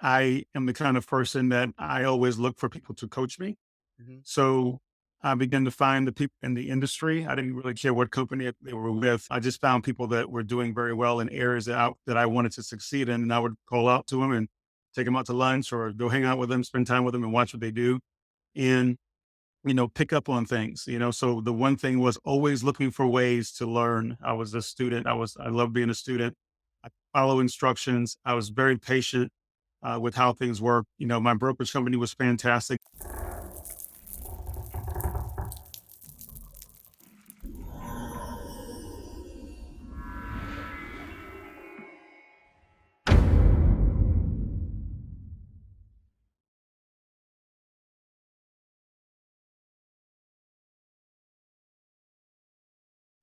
I am the kind of person that I always look for people to coach me. Mhm. So I began to find the people in the industry. I didn't really care what company they were with. I just found people that were doing very well in areas that I wanted to succeed in. And I would call out to them and take them out to lunch or go hang out with them, spend time with them and watch what they do and, pick up on things. So the one thing was always looking for ways to learn. I was a student. I love being a student. I follow instructions. I was very patient with how things work. My brokerage company was fantastic.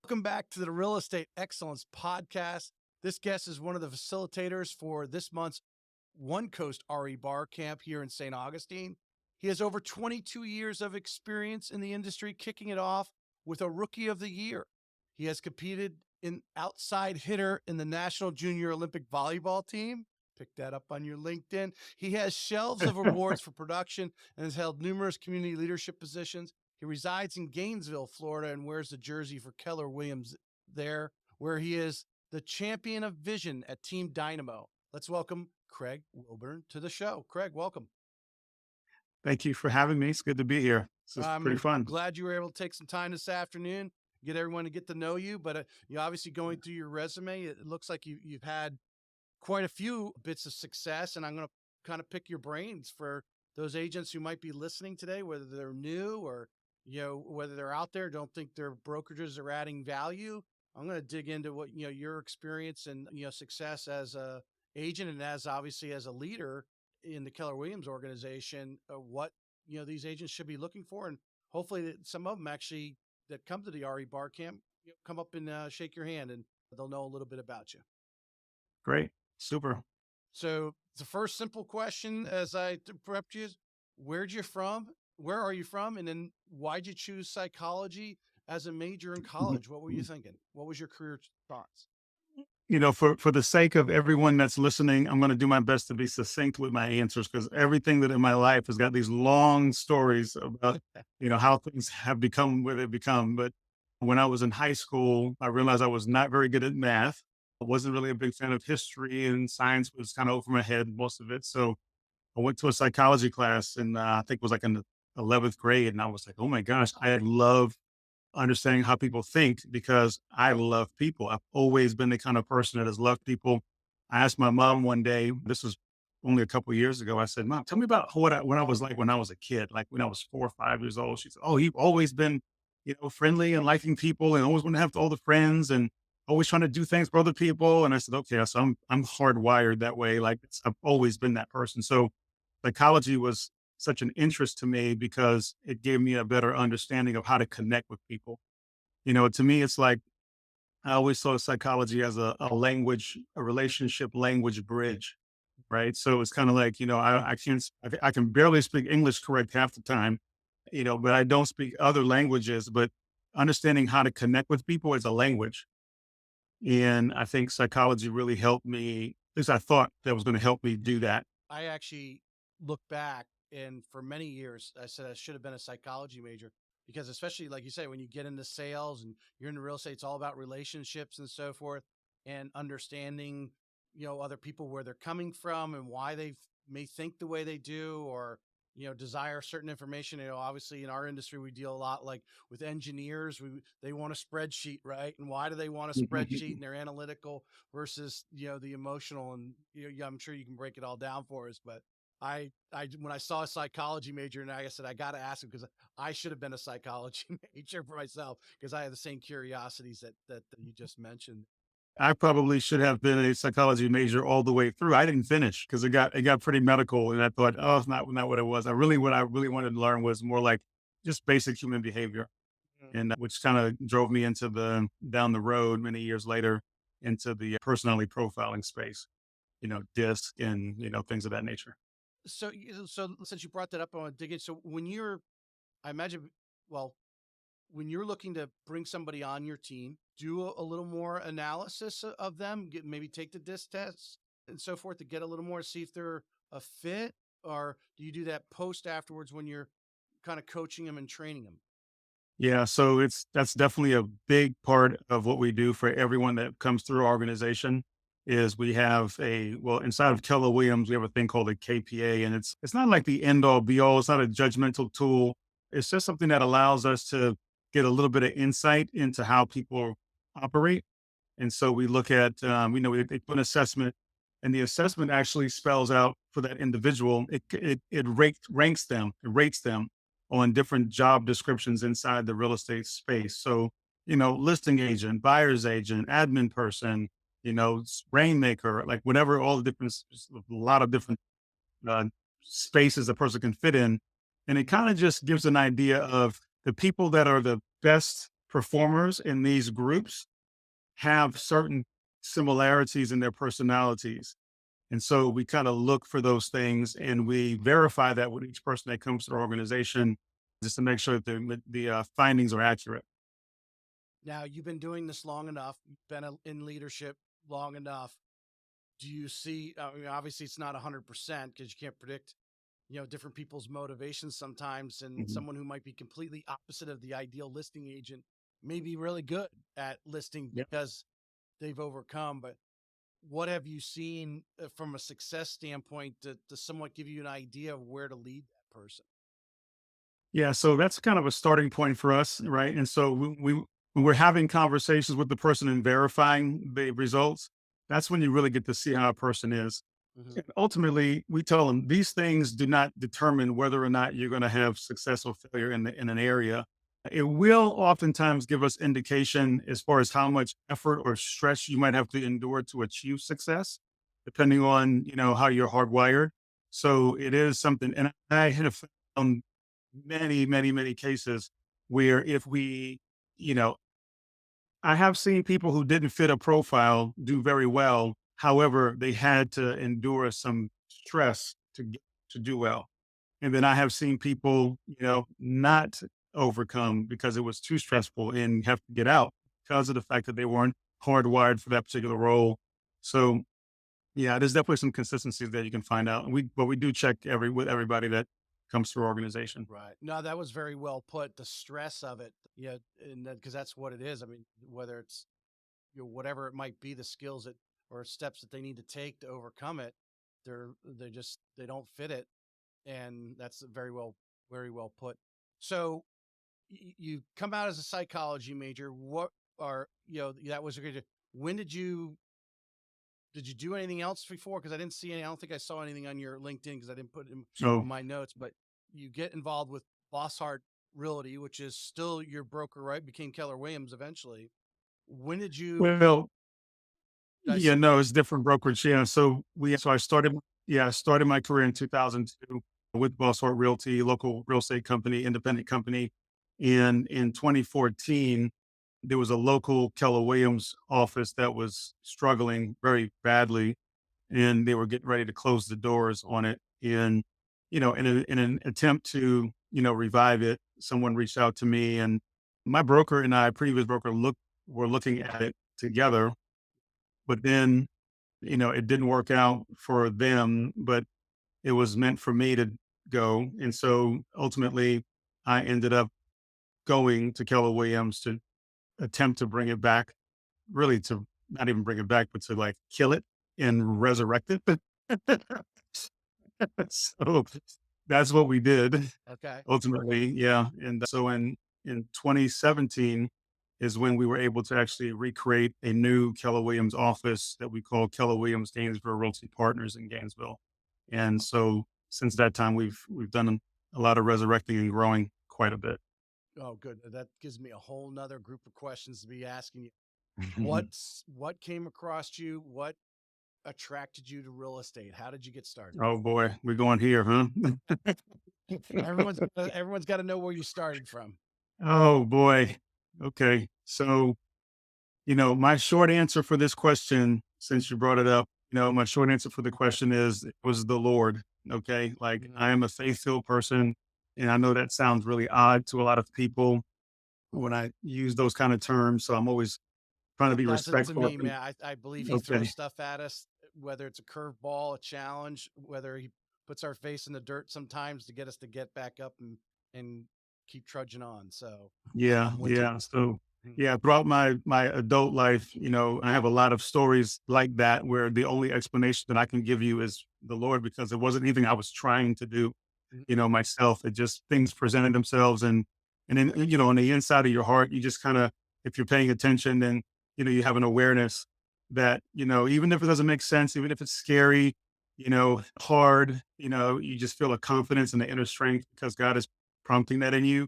Welcome back to the Real Estate Excellence Podcast. This guest is one of the facilitators for this month's One Coast RE Bar Camp here in St. Augustine. He has over 22 years of experience in the industry, kicking it off with a Rookie of the Year. He has competed in outside hitter in the National Junior Olympic Volleyball team. Pick that up on your LinkedIn. He has shelves of awards for production and has held numerous community leadership positions. He resides in Gainesville, Florida, and wears the jersey for Keller Williams there, where he is the champion of vision at Team Dynamo. Let's welcome Craig Wilburn to the show. Craig, welcome. Thank you for having me. It's good to be here. This is pretty I'm fun. glad you were able to take some time this afternoon, get everyone to get to know you. But you obviously going through your resume, it looks like you've had quite a few bits of success, and I'm going to kind of pick your brains for those agents who might be listening today, whether they're new or whether they're out there don't think their brokerages are adding value. I'm going to dig into what your experience and success as a agent and as obviously as a leader in the Keller Williams organization. What these agents should be looking for, and hopefully that some of them actually that come to the RE Bar Camp come up and shake your hand, and they'll know a little bit about you. Great. Super. So the first simple question as I prepped you is where'd you from? Where are you from? And then why'd you choose psychology as a major in Mhm. college? What were you thinking? What was your career thoughts? For the sake of everyone that's listening, I'm going to do my best to be succinct with my answers because everything that in my life has got these long stories about, how things have become where they've become. But when I was in high school, I realized I was not very good at math. I wasn't really a big fan of history and science was kind of over my head, most of it. So I went to a psychology class and I think it was like in the 11th grade. And I was like, oh my gosh, I love understanding how people think because I love people. I've always been the kind of person that has loved people. I asked my mom one day, this was only a couple of years ago. I said, Mom, tell me about when I was like when I was a kid, like when I was 4 or 5 years old. She said, oh, you've always been, friendly and liking people and always want to have all the friends and always trying to do things for other people. And I said, okay, so I'm hardwired that way. Like I've always been that person. So psychology was such an interest to me because it gave me a better understanding of how to connect with people. To me, it's like I always saw psychology as a relationship language bridge, right? So it's kind of like, I can barely speak English correct half the time, but I don't speak other languages, but understanding how to connect with people is a language. And I think psychology really helped me, at least I thought that was going to help me do that. I actually look back and for many years, I said I should have been a psychology major because especially like you say, when you get into sales and you're in real estate, it's all about relationships and so forth and understanding, other people, where they're coming from and why they may think the way they do or, desire certain information. Obviously in our industry, we deal a lot like with engineers. They want a spreadsheet, right? And why do they want a spreadsheet? And they're analytical versus the emotional, and yeah, I'm sure you can break it all down for us. But I when I saw a psychology major, and I said I got to ask him because I should have been a psychology major for myself because I have the same curiosities that you just mentioned. I probably should have been a psychology major all the way through. I didn't finish because it got pretty medical, and I thought, oh, it's not what it was. What I really wanted to learn was more like just basic human behavior, Mm. and which kind of drove me into the down the road many years later into the personality profiling space. DISC and things of that nature. So since you brought that up, I want to dig in. So when you're, I imagine, well, when you're looking to bring somebody on your team, do a little more analysis of them, maybe take the DISC tests and so forth to get a little more, see if they're a fit, or do you do that post afterwards when you're kind of coaching them and training them? Yeah, so that's definitely a big part of what we do for everyone that comes through our organization is we have inside of Keller Williams, we have a thing called a KPA, and it's not like the end all be all. It's not a judgmental tool. It's just something that allows us to get a little bit of insight into how people operate. And so we look at, they put an assessment, and the assessment actually spells out for that individual. It rates them on different job descriptions inside the real estate space. So, listing agent, buyer's agent, admin person, rainmaker, like whatever, all the different, a lot of different uh, spaces a person can fit in. And it kind of just gives an idea of the people that are the best performers in these groups have certain similarities in their personalities. And so we kind of look for those things and we verify that with each person that comes to our organization just to make sure that the findings are accurate. Now, you've been doing this long enough, you've been in leadership long enough. Do you see, I mean, obviously it's not 100% because you can't predict, different people's motivations sometimes. And Mhm. someone who might be completely opposite of the ideal listing agent may be really good at listing Yep. because they've overcome. But what have you seen from a success standpoint to somewhat give you an idea of where to lead that person? Yeah. So that's kind of a starting point for us. Right. And so when we're having conversations with the person and verifying the results, that's when you really get to see how a person is. Hmm. And ultimately, we tell them these things do not determine whether or not you're going to have success or failure in an area. It will oftentimes give us indication as far as how much effort or stress you might have to endure to achieve success, depending on how you're hardwired. So it is something, and I have found many, many, many cases where if we, you know, I have seen people who didn't fit a profile do very well. However, they had to endure some stress to do well. And then I have seen people, not overcome because it was too stressful and have to get out because of the fact that they weren't hardwired for that particular role. So yeah, there's definitely some consistencies that you can find out. But we do check with everybody that comes through our organization. Right. No, that was very well put. The stress of it, yeah, and because that's what it is. I mean, whether it's whatever it might be, the skills that or steps that they need to take to overcome it, they don't fit it, and that's very well put. So you come out as a psychology major. What are that was a good. When did you do anything else before? Because I didn't see any. I don't think I saw anything on your LinkedIn because I didn't put it in So, my notes. But you get involved with Bosshart Realty, which is still your broker, right? Became Keller Williams eventually. When did you? well, I yeah, no, it's different brokerage. Yeah. So I started my career in 2002 with Bosshart Realty, local real estate company, independent company. And in 2014, there was a local Keller Williams office that was struggling very badly, and they were getting ready to close the doors on it. And, in an attempt to, revive it, someone reached out to me, and my broker and I, previous broker, were looking at it together. But then, it didn't work out for them, but it was meant for me to go. And so ultimately, I ended up going to Keller Williams to attempt to bring it back, really to not even bring it back, but to like kill it and resurrect it. So that's what we did Okay. ultimately. Yeah. And so in 2017 is when we were able to actually recreate a new Keller Williams office that we call Keller Williams Gainesville Realty Partners in Gainesville. And so since that time, we've done a lot of resurrecting and growing quite a bit. Oh, good. That gives me a whole nother group of questions to be asking you. Mhm. What came across you? What attracted you to real estate? How did you get started? Oh boy, we're going here, huh? Everyone's got to know where you started from. Oh boy. Okay. So, my short answer for this question, since you brought it up, my short answer for the question is it was the Lord. Okay. Like Mhm. I am a faith-filled person. And I know that sounds really odd to a lot of people when I use those kind of terms. So I'm always trying to It be doesn't to respectful of me, them. man. I believe he throws Okay. stuff at us. whether it's a curveball, a challenge, whether he puts our face in the dirt sometimes to get us to get back up and keep trudging on. So Yeah, I'm with you. yeah. So, Mhm, yeah, throughout my adult life, I have a lot of stories like that where the only explanation that I can give you is the Lord, because it wasn't anything I was trying to do, mhm. myself. It just things presented themselves, and then on the inside of your heart, you just kind of, if you're paying attention, then you have an awareness that even if it doesn't make sense, even if it's scary, hard, you just feel a confidence and the inner strength because God is prompting that in you,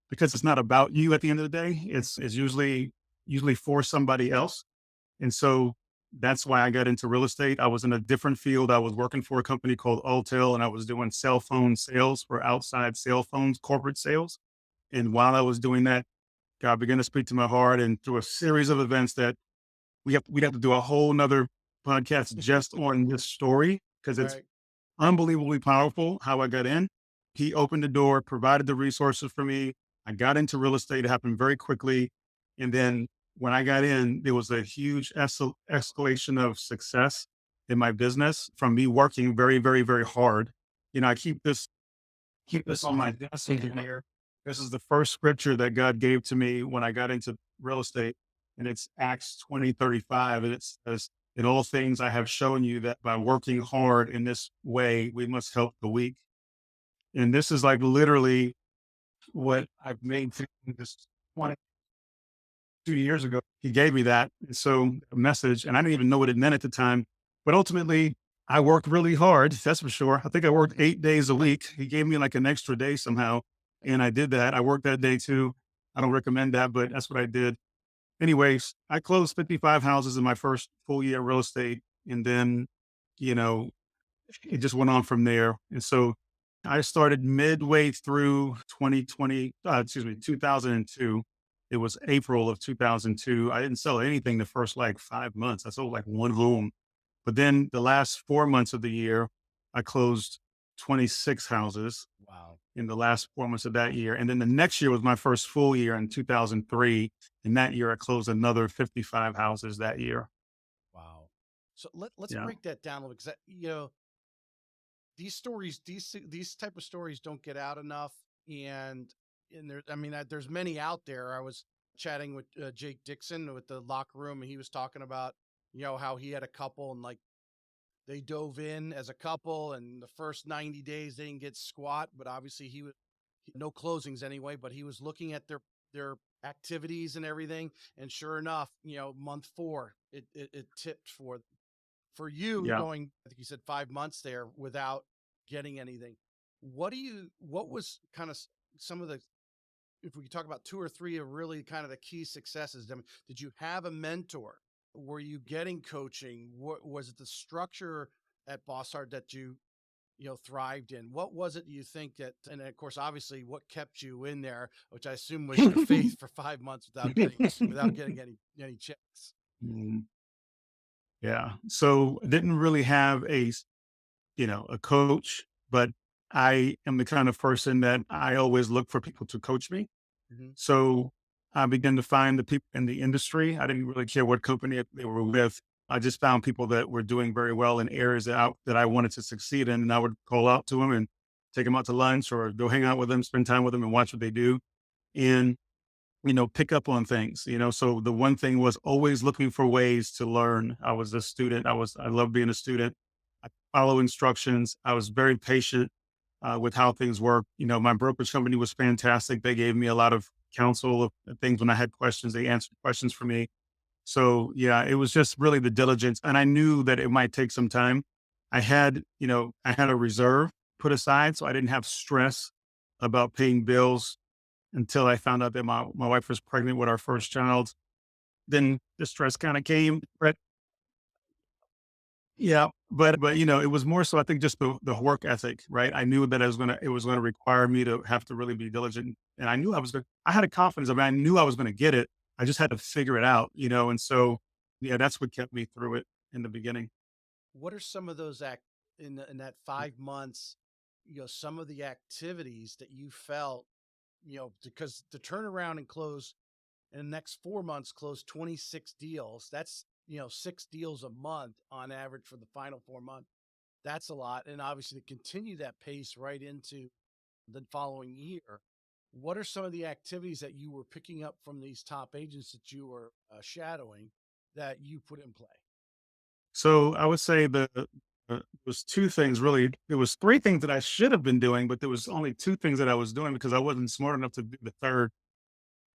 because it's not about you at the end of the day. It's usually for somebody else. And so that's why I got into real estate. I was in a different field. I was working for a company called Alltel, and I was doing cell phone sales for outside cell phones, corporate sales. And while I was doing that, God began to speak to my heart, and through a series of events that we'd have to do a whole nother podcast just on this story, because it's Right. unbelievably powerful how I got in. He opened the door, provided the resources for me. I got into real estate. It happened very quickly. And then when I got in, there was a huge escalation of success in my business from me working very, very, very hard. I keep this on my desk in here. This is the first scripture that God gave to me when I got into real estate. And it's Acts 20:35. And it says, in all things I have shown you that by working hard in this way, we must help the weak. And this is like literally what I've made through this 2 years ago. He gave me that. And so a message, and I didn't even know what it meant at the time. But ultimately, I worked really hard. That's for sure. I think I worked 8 days a week. He gave me like an extra day somehow. And I did that. I worked that day too. I don't recommend that, but that's what I did. Anyways, I closed 55 houses in my first full year of real estate. And then, you know, it just went on from there. And so I started midway through 2020, 2002. It was April of 2002. I didn't sell anything the first like 5 months. I sold like one home. But then the last 4 months of the year, I closed 26 houses Wow. in the last 4 months of that year. And then the next year was my first full year in 2003. And that year I closed another 55 houses that year. Wow. So let's Yeah. break that down a little because these stories, these type of stories don't get out enough, and there, I mean, there's many out there. I was chatting with Jake Dixon with the locker room, and he was talking about how he had a couple and like they dove in as a couple, and the first 90 days they didn't get squat, but obviously no closings anyway, but he was looking at their activities and everything, and sure enough, month four it tipped for you Yeah. going, I think you said 5 months there without getting anything. What was kind of some of the, if we could talk about two or three of really kind of the key successes? I mean, did you have a mentor? Were you getting coaching? What was it, the structure at Bossard that you thrived in? What was it you think that, and of course, obviously, what kept you in there, which I assume was your faith for 5 months without getting any checks. Mm, yeah. So I didn't really have a coach, but I am the kind of person that I always look for people to coach me. Hmm. So I began to find the people in the industry. I didn't really care what company they were with. I just found people that were doing very well in areas that I wanted to succeed in. And I would call out to them and take them out to lunch or go hang out with them, spend time with them and watch what they do. And pick up on things, So the one thing was always looking for ways to learn. I was a student. I love being a student. I follow instructions. I was very patient with how things work. My brokerage company was fantastic. They gave me a lot of counsel of things when I had questions. They answered questions for me. So yeah, it was just really the diligence. And I knew that it might take some time. I had a reserve put aside, so I didn't have stress about paying bills until I found out that my wife was pregnant with our first child. Then the stress kind of came. But yeah, but it was more so I think just the work ethic, right? I knew that it was gonna require me to have to really be diligent. And I knew I had a confidence. I mean, I knew I was gonna get it. I just had to figure it out. And so yeah, that's what kept me through it in the beginning. What are some of those in that 5 months? Some of the activities that you felt, because to turn around and close in the next 4 months, close 26 deals. 6 deals a month on average for the final 4 months. That's a lot. And obviously to continue that pace right into the following year, what are some of the activities that you were picking up from these top agents that you were shadowing that you put in play? So I would say was two things really. There was three things that I should have been doing, but there was only two things that I was doing because I wasn't smart enough to do the third.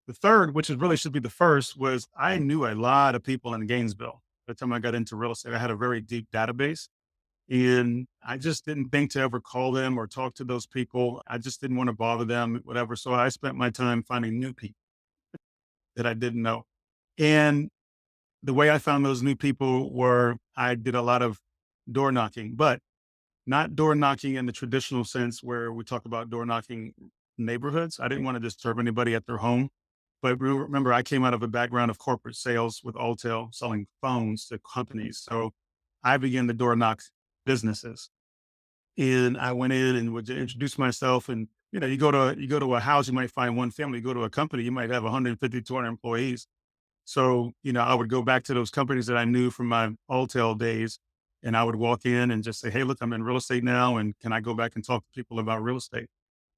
The third, which is really should be the first, was I knew a lot of people in Gainesville. By the time I got into real estate, I had a very deep database. And I just didn't think to ever call them or talk to those people. I just didn't want to bother them, whatever. So I spent my time finding new people that I didn't know. And the way I found those new people were I did a lot of door knocking, but not door knocking in the traditional sense where we talk about door knocking neighborhoods. I didn't want to disturb anybody at their home. But remember, I came out of a background of corporate sales with Alltel selling phones to companies. So I began to door knock businesses. And I went in and would introduce myself. And, you go to a house, you might find one family. You go to a company, you might have 150, 200 employees. So, I would go back to those companies that I knew from my Alltel days, and I would walk in and just say, "Hey, look, I'm in real estate now, and can I go back and talk to people about real estate?"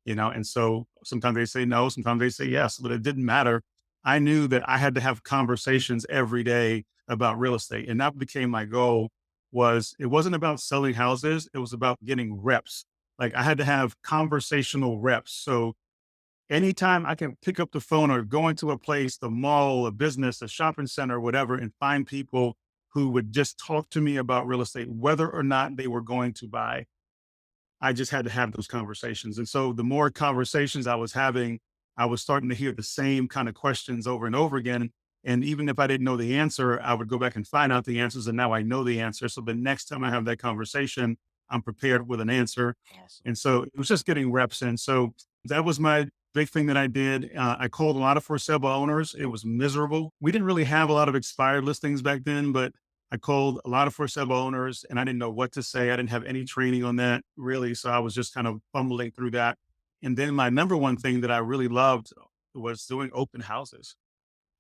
And so sometimes they say no, sometimes they say yes, but it didn't matter. I knew that I had to have conversations every day about real estate, and that became my goal. It wasn't about selling houses, it was about getting reps. Like I had to have conversational reps. So anytime I can pick up the phone or go into a place, the mall, a business, a shopping center, whatever, and find people who would just talk to me about real estate, whether or not they were going to buy, I just had to have those conversations. And so the more conversations I was having, I was starting to hear the same kind of questions over and over again. And even if I didn't know the answer, I would go back and find out the answers. And now I know the answer. So the next time I have that conversation, I'm prepared with an answer. Awesome. And so it was just getting reps in. So that was my big thing that I did. I called a lot of for sale by owners. It was miserable. We didn't really have a lot of expired listings back then, but I called a lot of for sale owners and I didn't know what to say. I didn't have any training on that really. So I was just kind of fumbling through that. And then my number one thing that I really loved was doing open houses.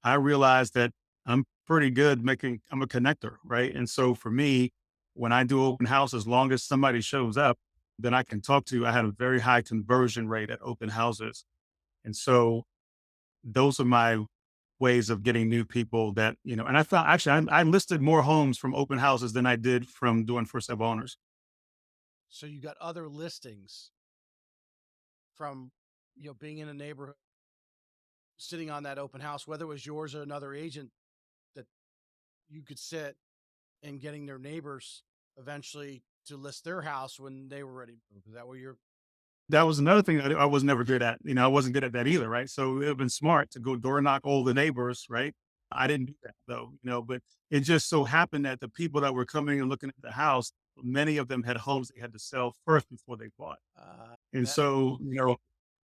I realized that I'm pretty good I'm a connector, right? And so for me, when I do open house, as long as somebody shows up, then I can talk to. I had a very high conversion rate at open houses. And so those are my ways of getting new people and I found actually I listed more homes from open houses than I did from doing for sale owners. So you got other listings from, being in a neighborhood, sitting on that open house, whether it was yours or another agent that you could sit and getting their neighbors eventually to list their house when they were ready to move. Is that where you're? That was another thing that I was never good at. I wasn't good at that either, right? So it would have been smart to go door knock all the neighbors, right? I didn't do that though, but it just so happened that the people that were coming and looking at the house, many of them had homes they had to sell first before they bought. And That so,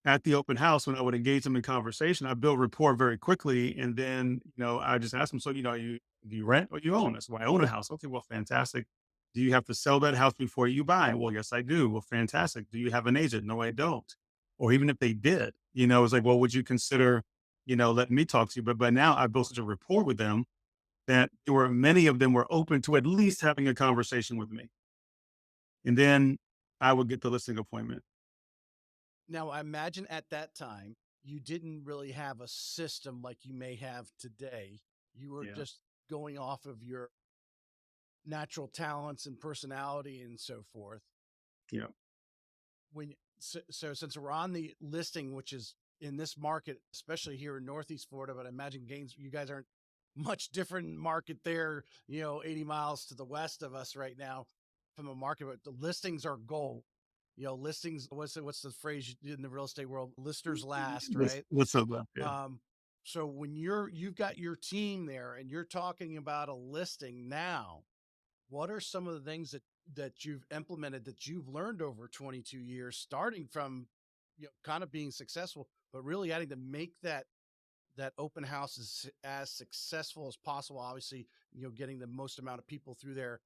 at the open house, when I would engage them in conversation, I build rapport very quickly. And then, I just ask them, so, do you rent or you own? That's why I own a house. Okay, well, fantastic. Do you have to sell that house before you buy? Well, yes, I do. Well, fantastic. Do you have an agent? No, I don't. Or even if they did, it's like, well, would you consider, letting me talk to you? But by now I built such a rapport with them that many of them were open to at least having a conversation with me. And then I would get the listing appointment. Now, I imagine at that time you didn't really have a system like you may have today. You were Yeah. just going off of your natural talents and personality and so forth. Yeah. So since we're on the listing, which is in this market, especially here in Northeast Florida, but I imagine Gaines, you guys aren't much different market there, 80 miles to the west of us right now from a market, but the listings are gold. Listings, what's the phrase in the real estate world? Listers last, right? What's up? Yeah. Um, so when you've got your team there and you're talking about a listing now, what are some of the things that you've implemented that you've learned over 22 years, starting from kind of being successful, but really adding to make that open house as successful as possible? Obviously, getting the most amount of people through there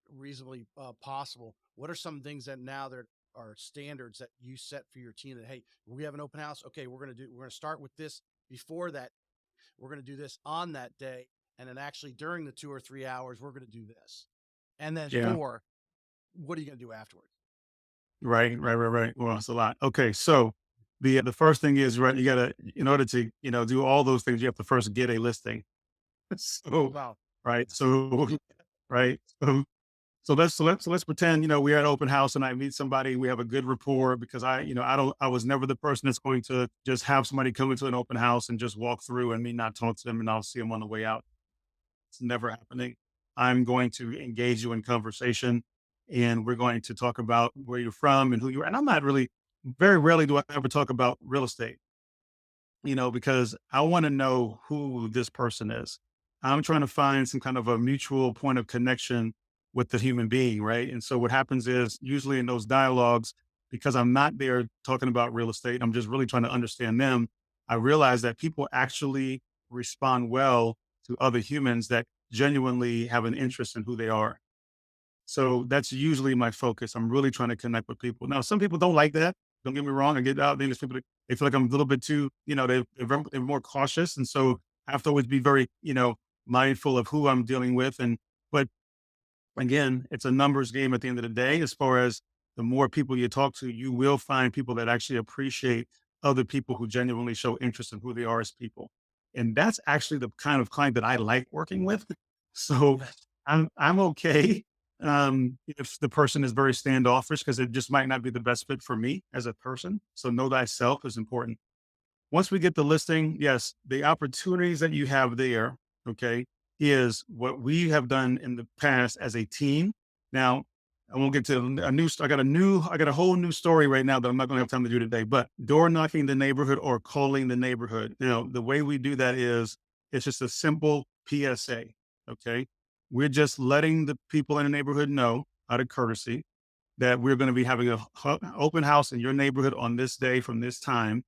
reasonably possible. What are some things that now there are standards that you set for your team that, hey, we have an open house, okay, we're going to start with this before that, we're going to do this on that day, And then actually during the 2 or 3 hours, we're going to do this. And then Yeah. four, what are you going to do afterwards? Right. Right. Right. Right. Well, it's a lot. Okay. So the first thing is, right, you gotta, in order to, do all those things, you have to first get a listing. So, Well, right. yes. So, right. So let's pretend, we're at open house and I meet somebody, we have a good rapport because I was never the person that's going to just have somebody come into an open house and just walk through and me not talk to them and I'll see them on the way out. It's never happening. I'm going to engage you in conversation and we're going to talk about where you're from and who you are. And I'm not really, very rarely do I ever talk about real estate, because I want to know who this person is. I'm trying to find some kind of a mutual point of connection with the human being, right? And so what happens is usually in those dialogues, because I'm not there talking about real estate, I'm just really trying to understand them. I realize that people actually respond well to other humans that genuinely have an interest in who they are. So that's usually my focus. I'm really trying to connect with people. Now, some people don't like that. Don't get me wrong. I get out there. There's people that they feel like I'm a little bit too, they're more cautious. And so I have to always be very, mindful of who I'm dealing with. But again, it's a numbers game at the end of the day. As far as the more people you talk to, you will find people that actually appreciate other people who genuinely show interest in who they are as people. And that's actually the kind of client that I like working with. So Yes. I'm okay if the person is very standoffish because it just might not be the best fit for me as a person. So know thyself is important. Once we get the listing, yes, the opportunities that you have there, okay, is what we have done in the past as a team. Now, I won't get to a new. I got a whole new story right now that I'm not going to have time to do today. But door knocking the neighborhood or calling the neighborhood. Now, the way we do that is it's just a simple PSA. Okay, we're just letting the people in the neighborhood know out of courtesy that we're going to be having a open house in your neighborhood on this day from this time.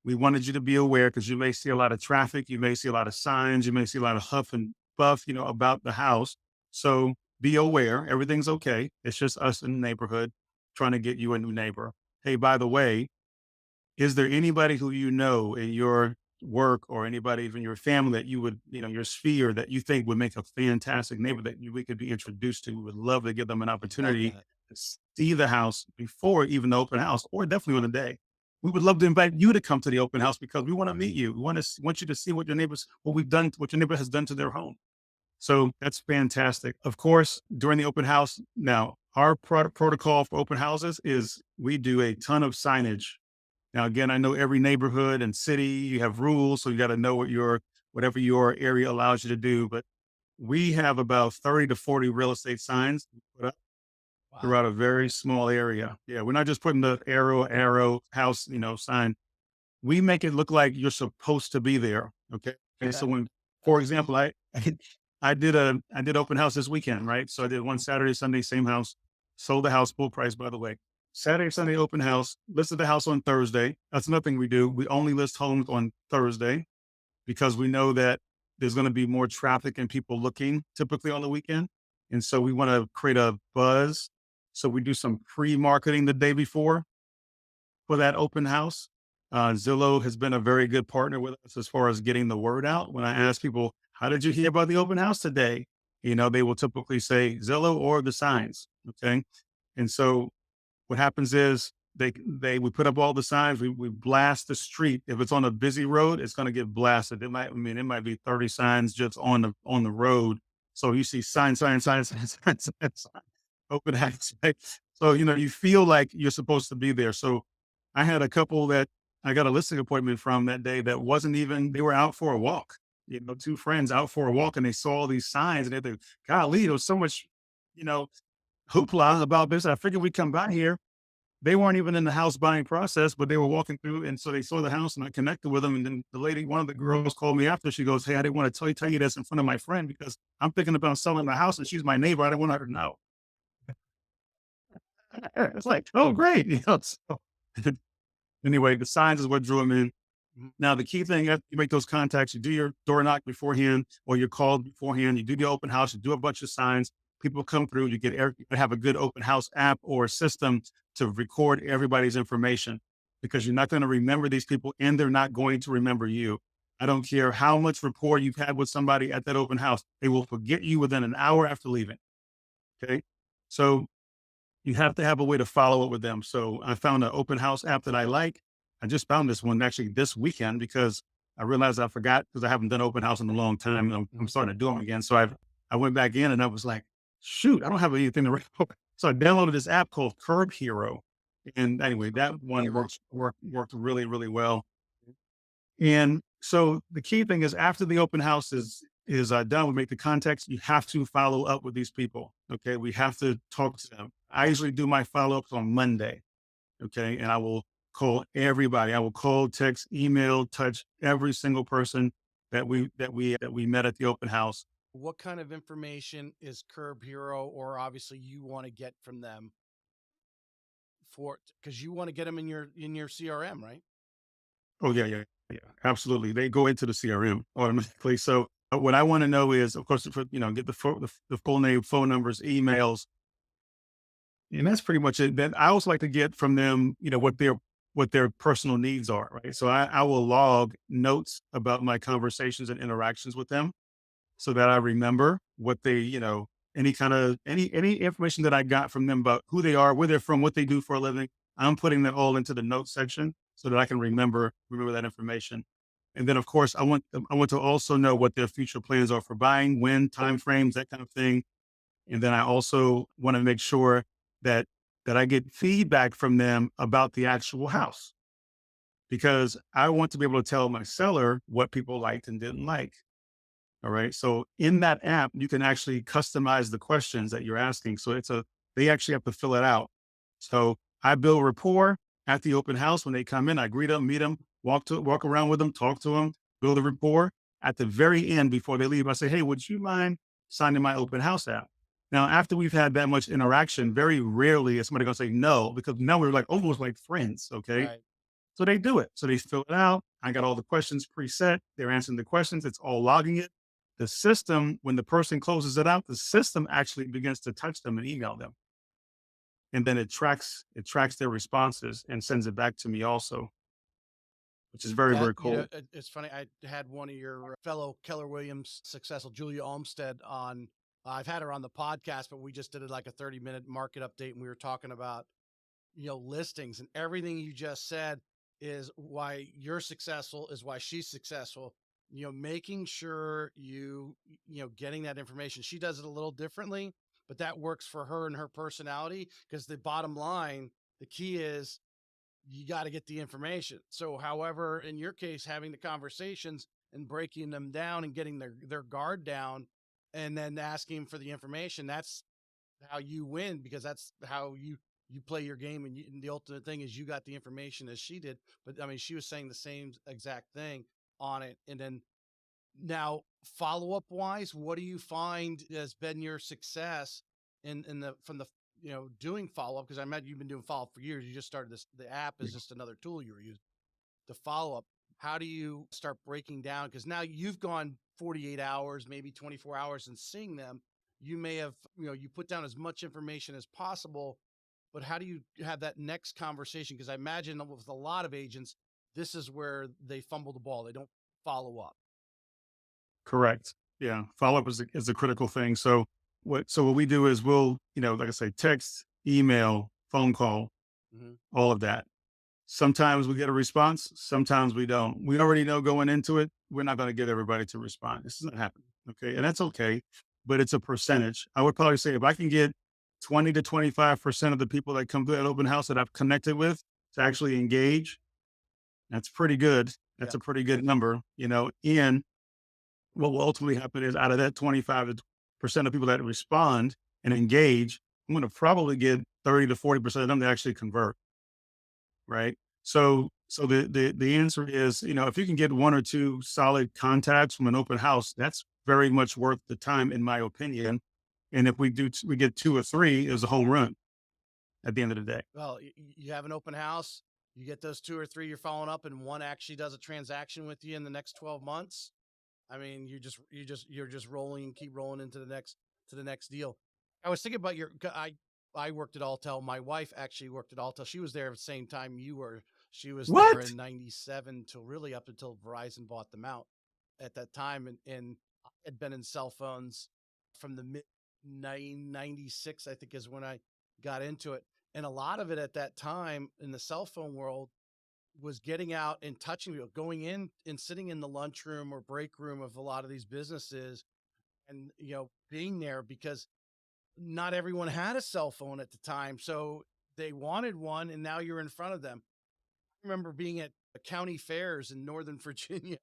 We wanted you to be aware because you may see a lot of traffic, you may see a lot of signs, you may see a lot of huff and buff, about the house. So be aware, everything's okay. It's just us in the neighborhood trying to get you a new neighbor. Hey, by the way, is there anybody who you know in your work or anybody in your family that you would, your sphere that you think would make a fantastic neighbor that we could be introduced to? We would love to give them an Love opportunity that. to see the house before even the open house, or definitely on the day. We would love to invite you to come to the open house because we want to meet you. We want you to see what we've done, what your neighbor has done to their home. So that's fantastic. Of course, during the open house, now our protocol for open houses is we do a ton of signage. Now, again, I know every neighborhood and city, you have rules, so you got to know whatever your area allows you to do. But we have about 30 to 40 real estate signs put up Wow. throughout a very small area. Yeah, we're not just putting the arrow, house, sign. We make it look like you're supposed to be there. Okay. And so when, for That's example, awesome. I did open house this weekend, right? So I did one Saturday, Sunday, same house, sold the house full price, by the way. Saturday, Sunday open house, listed the house on Thursday. That's nothing we do. We only list homes on Thursday because we know that there's going to be more traffic and people looking typically on the weekend. And so we want to create a buzz. So we do some pre-marketing the day before for that open house. Zillow has been a very good partner with us as far as getting the word out. When I ask people, how did you hear about the open house today? They will typically say Zillow or the signs. Okay. And so what happens is we put up all the signs, we blast the street. If it's on a busy road, it's going to get blasted. It might be 30 signs just on the road. So you see sign, open house, right? So, you feel like you're supposed to be there. So I had a couple that I got a listing appointment from that day that wasn't even, they were out for a walk, two friends out for a walk and they saw all these signs and they think, golly, there was so much, you know, hoopla about this. I figured we'd come by here. They weren't even in the house buying process, but they were walking through. And so they saw the house and I connected with them. And then the lady, one of the girls called me after. She goes, hey, I didn't want to tell you this in front of my friend because I'm thinking about selling the house and she's my neighbor. I didn't want her to know. It's like, oh, great. So anyway, the signs is what drew them in. Mhm. Now, the key thing, after you make those contacts, you do your door knock beforehand or you're called beforehand, you do the open house, you do a bunch of signs, people come through, you have a good open house app or system to record everybody's information because you're not going to remember these people and they're not going to remember you. I don't care how much rapport you've had with somebody at that open house. They will forget you within an hour after leaving. Okay. So you have to have a way to follow up with them. So I found an open house app that I like. I just found this one actually this weekend because I realized I forgot because I haven't done open house in a long time. And I'm Mhm. starting to do them again. So I went back in and I was like, shoot, I don't have anything to write. So I downloaded this app called Curb Hero. And anyway, that one worked really, really well. And so the key thing is after the open house is done, we make the context. You have to follow up with these people. Okay, we have to talk to them. I usually do my follow ups on Monday. Okay, and I will call everybody. I will call, text, email, touch every single person that we met at the open house. What kind of information is Curb Hero, or obviously you want to get from them for, because you want to get them in your CRM, right? Oh yeah, yeah, yeah, absolutely. They go into the CRM automatically. So what I want to know is, of course, get the full name, phone numbers, emails. And that's pretty much it. Then I also like to get from them, what their personal needs are, right? So I will log notes about my conversations and interactions with them so that I remember what they, any information that I got from them about who they are, where they're from, what they do for a living. I'm putting that all into the notes section so that I can remember that information. And then of course I want to also know what their future plans are for buying, when, time frames, that kind of thing. And then I also want to make sure that I get feedback from them about the actual house because I want to be able to tell my seller what people liked and didn't like. All right. So in that app, you can actually customize the questions that you're asking. So they actually have to fill it out. So I build rapport at the open house when they come in. I greet them, meet them, walk around with them, talk to them, build a rapport. At the very end, before they leave, I say, "Hey, would you mind signing my open house app?" Now, after we've had that much interaction, very rarely is somebody going to say no because now we're like almost like friends. Okay. Right. So they do it. So they fill it out. I got all the questions preset. They're answering the questions. It's all logging it. The system, when the person closes it out, the system actually begins to touch them and email them. And then it tracks their responses and sends it back to me also, which is very, That, very cool. it's funny. I had one of your fellow Keller Williams successful, Julia Olmstead, on. I've had her on the podcast, but we just did it like a 30-minute market update, and we were talking about listings, and everything you just said is why you're successful, is why she's successful. Making sure getting that information. She does it a little differently, but that works for her and her personality, because the bottom line, the key is you got to get the information. So, however, in your case, having the conversations and breaking them down and getting their guard down, and then asking for the information, that's how you win, because that's how you play your game. And the ultimate thing is you got the information as she did. But I mean, she was saying the same exact thing on it. And then now, follow up wise, what do you find has been your success in the from the doing follow up? Because I imagine you've been doing follow up for years. You just started this. The app is just another tool you were using to follow up. How do you start breaking down? Because now you've gone 48 hours, maybe 24 hours, and seeing them. You may have, you put down as much information as possible, but how do you have that next conversation? Because I imagine with a lot of agents, this is where they fumble the ball. They don't follow up. Correct. Yeah. Follow up is a critical thing. So what we do is we'll, like I say, text, email, phone call, Hmm. all of that. Sometimes we get a response, sometimes we don't. We already know going into it, we're not going to get everybody to respond. This isn't happening. Okay. And that's okay, but it's a percentage. I would probably say if I can get 20 to 25% of the people that come to that open house that I've connected with to actually engage, that's pretty good. Yeah. That's a pretty good number, and what will ultimately happen is out of that 25 to percent of people that respond and engage, I'm going to probably get 30 to 40% of them to actually convert. Right. So the answer is, if you can get one or two solid contacts from an open house, that's very much worth the time, in my opinion. And if we get two or three, is a home run at the end of the day. Well, you have an open house, you get those two or three you're following up, and one actually does a transaction with you in the next 12 months. I mean, you're just rolling and keep rolling into the next deal. I was thinking about I worked at Altel. My wife actually worked at Altel. She was there at the same time you were. She was there What? in 97 till really up until Verizon bought them out at that time. And I had been in cell phones from the mid 96, I think is when I got into it. And a lot of it at that time in the cell phone world was getting out and touching people, going in and sitting in the lunchroom or break room of a lot of these businesses and, being there because not everyone had a cell phone at the time. So they wanted one and now you're in front of them. I remember being at county fairs in Northern Virginia,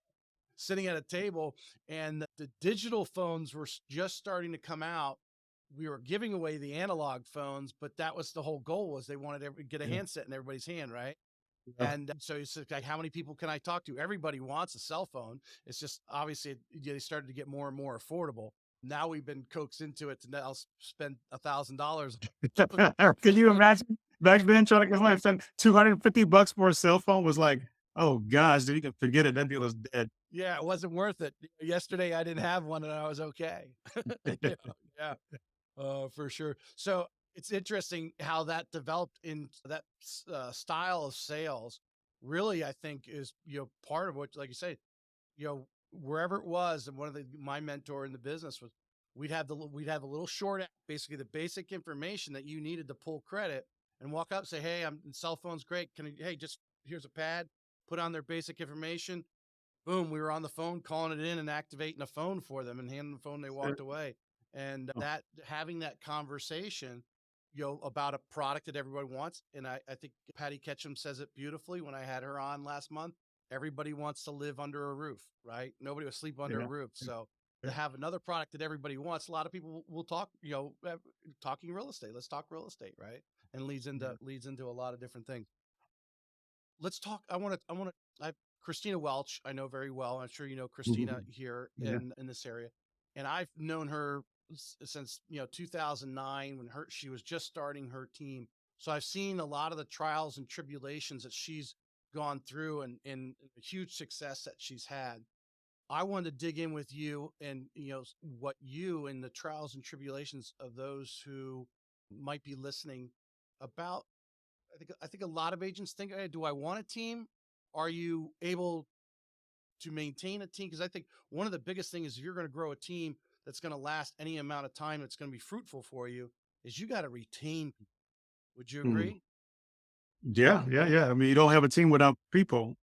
sitting at a table, and the digital phones were just starting to come out. We were giving away the analog phones, but that was the whole goal was they wanted to get a Yeah. handset in everybody's hand, right? Yeah. And so it's like, how many people can I talk to? Everybody wants a cell phone. It's just obviously they started to get more and more affordable. Now we've been coaxed into it to now spend $1,000. Can you imagine back then trying to get somebody to spend $250 for a cell phone was like, oh gosh, dude, you can forget it. That deal is dead. Yeah, it wasn't worth it. Yesterday I didn't have one and I was okay. Yeah, yeah, for sure. So it's interesting how that developed in that style of sales. Really, I think is part of what, like you say, wherever it was, and one of my mentor in the business was we'd have a little short app, basically the basic information that you needed to pull credit, and walk up, say, hey, I'm cell phone's great. Hey, just here's a pad, put on their basic information. Boom, we were on the phone calling it in and activating a phone for them and handing the phone. They walked away. And Oh, that having that conversation, about a product that everybody wants. And I think Patty Ketchum says it beautifully when I had her on last month. Everybody wants to live under a roof, right? Nobody will sleep under a yeah. roof. So to Yeah. have another product that everybody wants, a lot of people will talk, talking real estate. Let's talk real estate, right? And leads into a lot of different things. Let's talk. I Christina Welch, I know very well. I'm sure you know Christina Mhm. here Yeah. in this area. And I've known her since, 2009 when she was just starting her team. So I've seen a lot of the trials and tribulations that she's gone through and the huge success that she's had. I wanted to dig in with you and, what you and the trials and tribulations of those who might be listening about. I think a lot of agents think, hey, do I want a team? Are you able to maintain a team? Because I think one of the biggest things is if you're going to grow a team that's going to last any amount of time, that's going to be fruitful for you, is you got to retain people. Would you Mm. agree? Yeah. Yeah. Yeah. I mean, you don't have a team without people.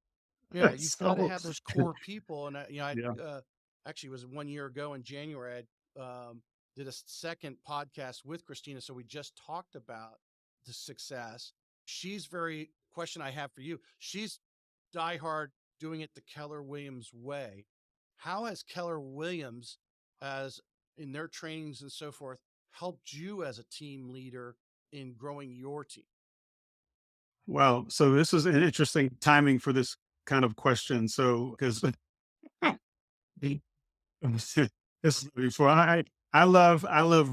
Yeah, you've got to So, have those core people. And I yeah. actually it was 1 year ago in January. I did a second podcast with Christina, so we just talked about the success. She's very question I have for you. She's diehard doing it the Keller Williams way. How has Keller Williams, as in their trainings and so forth, helped you as a team leader in growing your team? Well, so this is an interesting timing for this kind of question. So, because this before I love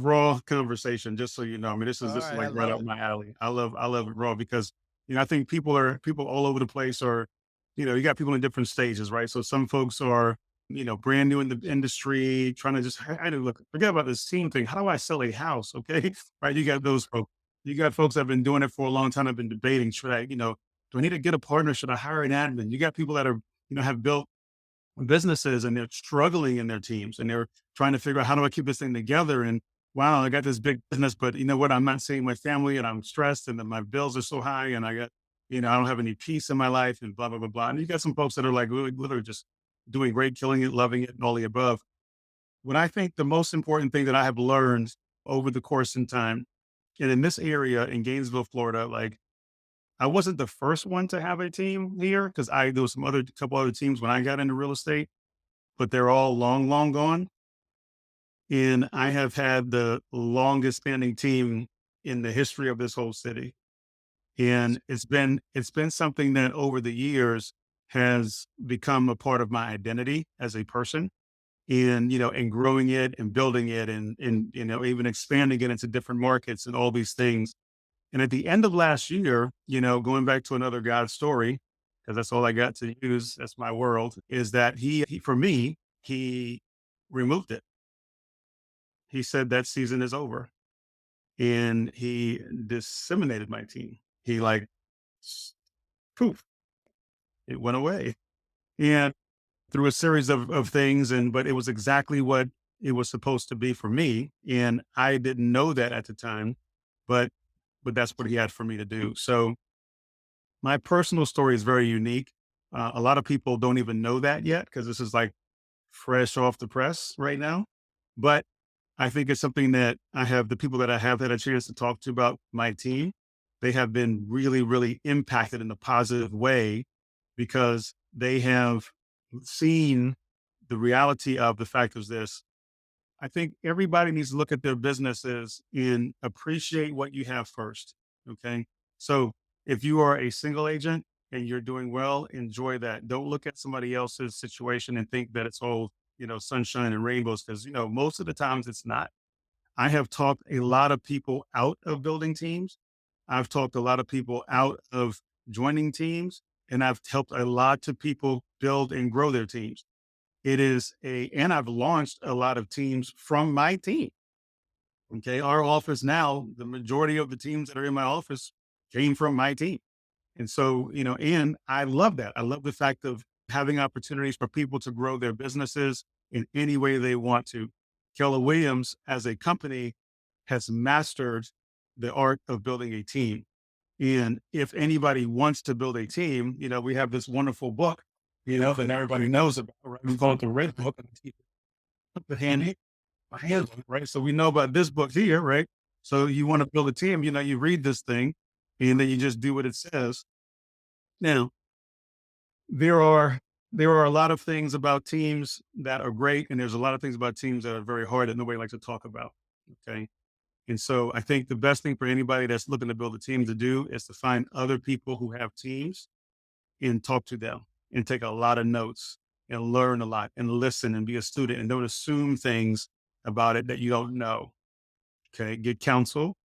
raw conversation. Just so you know, I mean, this is All this is right, I like right love up it. my alley. I love it raw because I think people all over the place are, you got people in different stages, right? So some folks are brand new in the industry, trying to just I do look forget about this team thing. How do I sell a house? Okay, right? You got those folks. You got folks that have been doing it for a long time. Have been debating should I do I need to get a partner? Should I hire an admin? You got people that are have built businesses and they're struggling in their teams and they're trying to figure out how do I keep this thing together and wow, I got this big business, but you know what, I'm not seeing my family and I'm stressed and then my bills are so high and I got I don't have any peace in my life and blah blah blah blah. And you got some folks that are like literally just doing great, killing it, loving it, and all the above. What I think the most important thing that I have learned over the course in time, and in this area in Gainesville, Florida, like I wasn't the first one to have a team here because I there was some other couple other teams when I got into real estate, but they're all long, long gone. And I have had the longest standing team in the history of this whole city. That's And it's been something that over the years has become a part of my identity as a person and growing it and building it and even expanding it into different markets and all these things. And at the end of last year, going back to another God story, because that's all I got to use, that's my world, is that he for me, he removed it. He said that season is over and he disseminated my team. He like s- poof. It went away. And through a series of things, but it was exactly what it was supposed to be for me. And I didn't know that at the time, but that's what he had for me to do. So my personal story is very unique. A lot of people don't even know that yet because this is like fresh off the press right now. But I think it's something that the people that I have had a chance to talk to about my team, they have been really, really impacted in a positive way because they have seen the reality of the fact is this. I think everybody needs to look at their businesses and appreciate what you have first. Okay. So if you are a single agent and you're doing well, enjoy that. Don't look at somebody else's situation and think that it's all, sunshine and rainbows because, most of the times it's not. I have talked a lot of people out of building teams. I've talked a lot of people out of joining teams, and I've helped a lot of people build and grow their teams. And I've launched a lot of teams from my team. Okay. Our office now, the majority of the teams that are in my office came from my team. And so, and I love that. I love the fact of having opportunities for people to grow their businesses in any way they want to. Keller Williams as a company has mastered the art of building a team. And if anybody wants to build a team, we have this wonderful book, that everybody knows about, right? We call it the Red Book. And the handy, my hands on it, right? So we know about this book here, right? So you want to build a team, you read this thing and then you just do what it says. Now, there are there are a lot of things about teams that are great, and there's a lot of things about teams that are very hard that nobody likes to talk about. Okay. And so I think the best thing for anybody that's looking to build a team to do is to find other people who have teams and talk to them and take a lot of notes and learn a lot and listen and be a student and don't assume things about it that you don't know. Okay. Get counsel.